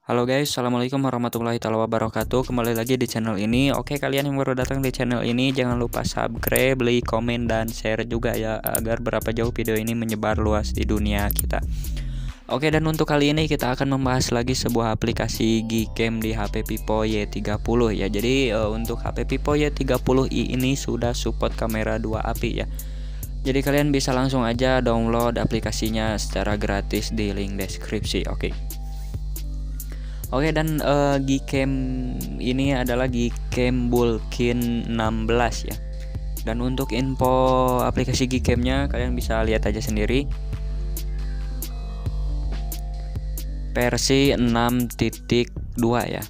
Halo guys, assalamualaikum warahmatullahi wabarakatuh. Kembali lagi di channel ini. Oke, kalian yang baru datang di channel ini, jangan lupa subscribe, like, komen, dan share juga ya, agar berapa jauh video ini menyebar luas di dunia kita. Oke, dan untuk kali ini kita akan membahas lagi sebuah aplikasi Gcam di HP Vivo Y30 ya. Jadi untuk HP Vivo Y30i ini sudah support kamera 2 API ya. Jadi kalian bisa langsung aja download aplikasinya secara gratis di link deskripsi. Oke, dan Gcam ini adalah Gcam Bulkin 16 ya. Dan untuk info aplikasi Gcamnya kalian bisa lihat aja sendiri. Versi 6.2 ya.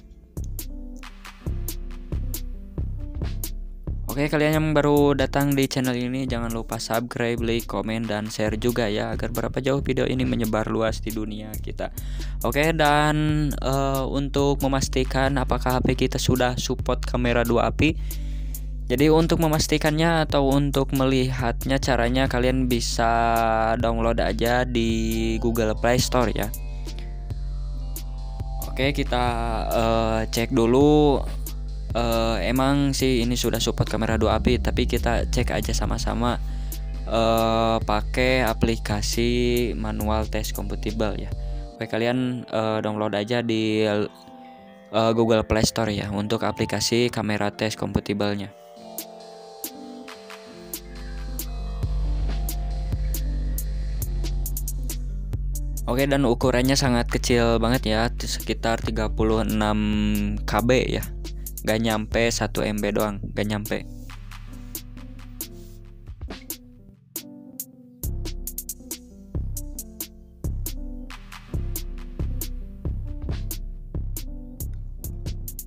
Oke, kalian yang baru datang di channel ini jangan lupa subscribe, like, komen, dan share juga ya, agar berapa jauh video ini menyebar luas di dunia kita. Oke, dan untuk memastikan apakah HP kita sudah support kamera 2 API. Jadi untuk memastikannya atau untuk melihatnya, caranya kalian bisa download aja di Google Play Store ya. Oke, kita cek dulu. Emang sih ini sudah support kamera 2 API, tapi kita cek aja sama-sama pakai aplikasi manual test compatible ya. Oke, kalian download aja di Google Play Store ya untuk aplikasi kamera test compatible-nya. Oke, dan ukurannya sangat kecil banget ya, sekitar 36 KB ya. Gak nyampe 1 MB doang, gak nyampe.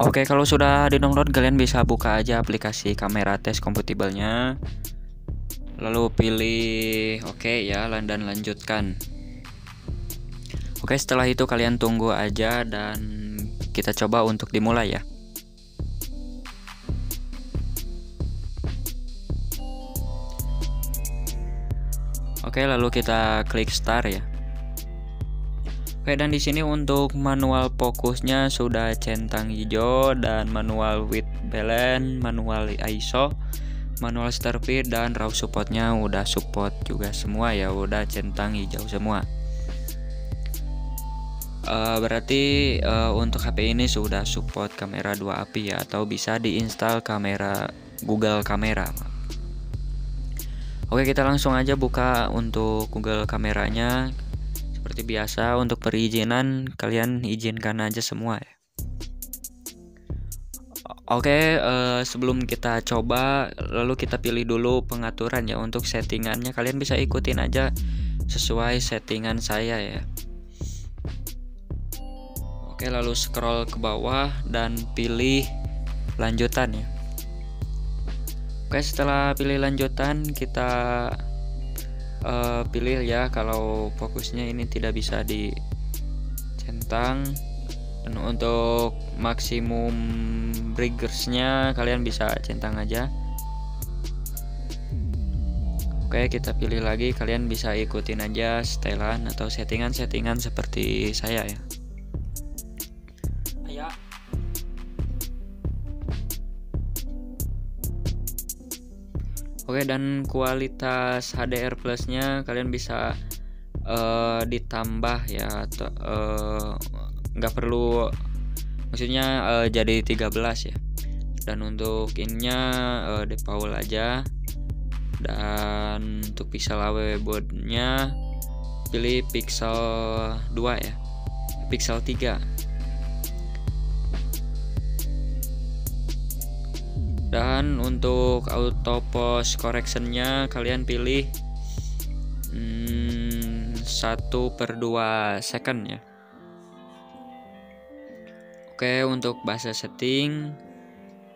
Oke, kalau sudah di-download kalian bisa buka aja aplikasi kamera test compatible-nya. Lalu pilih oke ya, dan lanjutkan. Oke, setelah itu kalian tunggu aja dan kita coba untuk dimulai ya. Oke, lalu kita klik start ya. Oke, dan di sini untuk manual fokusnya sudah centang hijau, dan manual white balance, manual ISO, manual shutter speed, dan RAW supportnya udah support juga semua ya, udah centang hijau semua. Berarti untuk HP ini sudah support kamera 2 API ya, atau bisa diinstal kamera Google Kamera. Oke, kita langsung aja buka untuk Google kameranya. Seperti biasa, untuk perizinan kalian izinkan aja semua ya. Oke, sebelum kita coba, lalu kita pilih dulu pengaturan ya. Untuk settingannya kalian bisa ikutin aja sesuai settingan saya ya. Oke, lalu scroll ke bawah dan pilih lanjutan ya. Oke, setelah pilih lanjutan kita pilih ya kalau fokusnya ini tidak bisa dicentang, dan untuk maksimum brightness-nya kalian bisa centang aja. Oke, kita pilih lagi, kalian bisa ikutin aja setelan atau settingan-settingan seperti saya ya. Oke, dan kualitas HDR plusnya kalian bisa ditambah ya, atau nggak perlu, maksudnya jadi 13 ya. Dan untuk ininya default aja. Dan untuk pixel aww boardnya pilih pixel 2 ya, pixel 3. Dan untuk auto pose correctionnya kalian pilih 1/2 second ya. Oke, untuk bahasa setting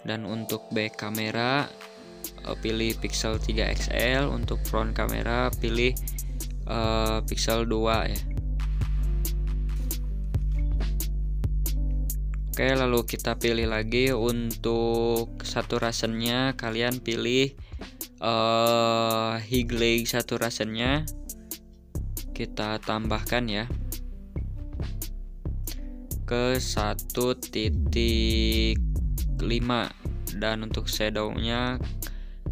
dan untuk back kamera pilih pixel 3 XL. Untuk front kamera pilih pixel 2 ya. Oke, lalu kita pilih lagi untuk saturationnya, kalian pilih highlight saturationnya kita tambahkan ya. ke 1.5, dan untuk shadownya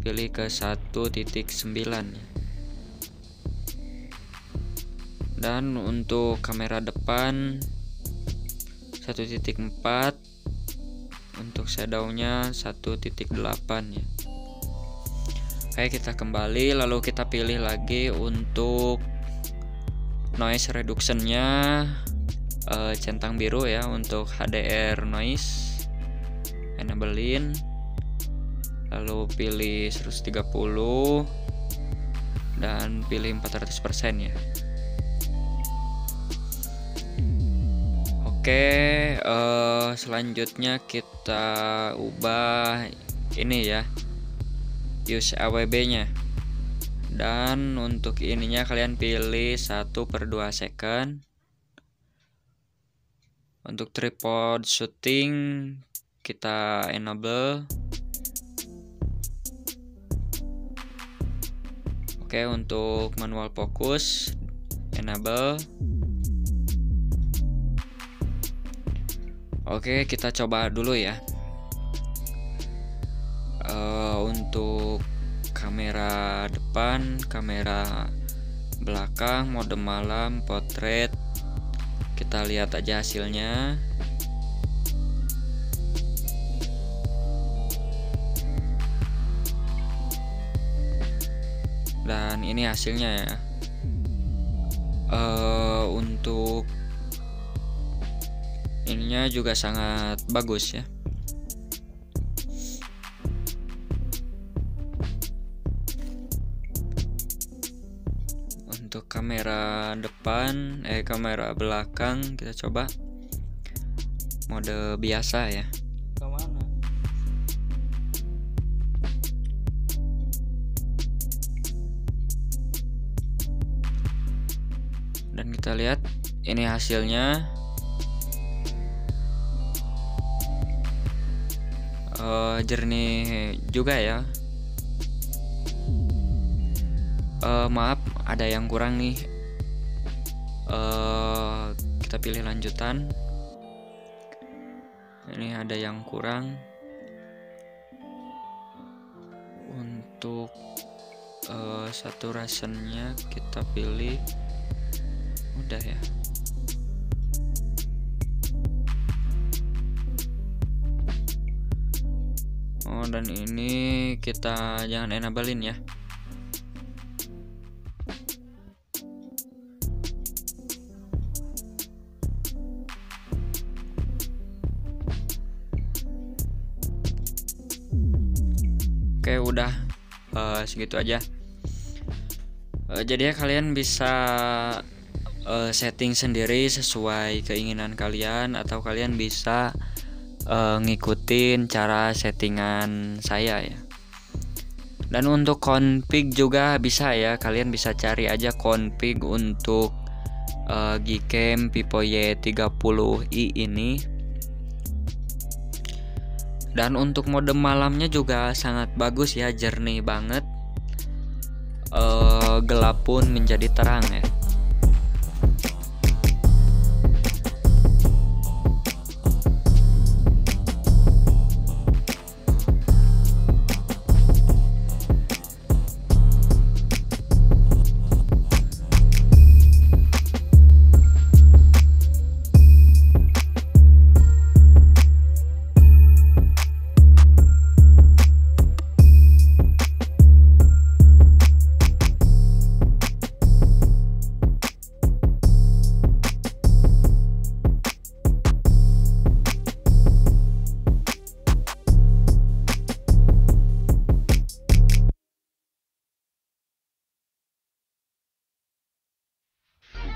pilih ke 1.9 ya. Dan untuk kamera depan 1.4, untuk shadownya 1.8 ya. Oke, kita kembali lalu kita pilih lagi untuk noise reductionnya centang biru ya. Untuk HDR noise enablein, lalu pilih 130 dan pilih 400% ya. Oke, selanjutnya kita ubah ini ya, use AWB nya, dan untuk ininya kalian pilih 1/2 second. Untuk tripod shooting kita enable. Oke, untuk manual fokus enable. Oke, kita coba dulu ya. Untuk kamera depan, kamera belakang, mode malam, potret, kita lihat aja hasilnya. Dan ini hasilnya ya. Untuk ininya juga sangat bagus ya. Untuk kamera depan, kamera belakang kita coba mode biasa ya. Kemana? Dan kita lihat ini hasilnya. Jernih juga ya. Maaf, ada yang kurang nih. Kita pilih lanjutan. Ini ada yang kurang. Untuk saturationnya kita pilih udah ya. Dan ini kita jangan enablein ya. Oke, udah segitu aja. Jadi ya kalian bisa setting sendiri sesuai keinginan kalian, atau kalian bisa ngikutin cara settingan saya ya. Dan untuk config juga bisa ya, kalian bisa cari aja config untuk Gcam Vivo Y30i ini. Dan untuk mode malamnya juga sangat bagus ya, jernih banget, gelap pun menjadi terang ya.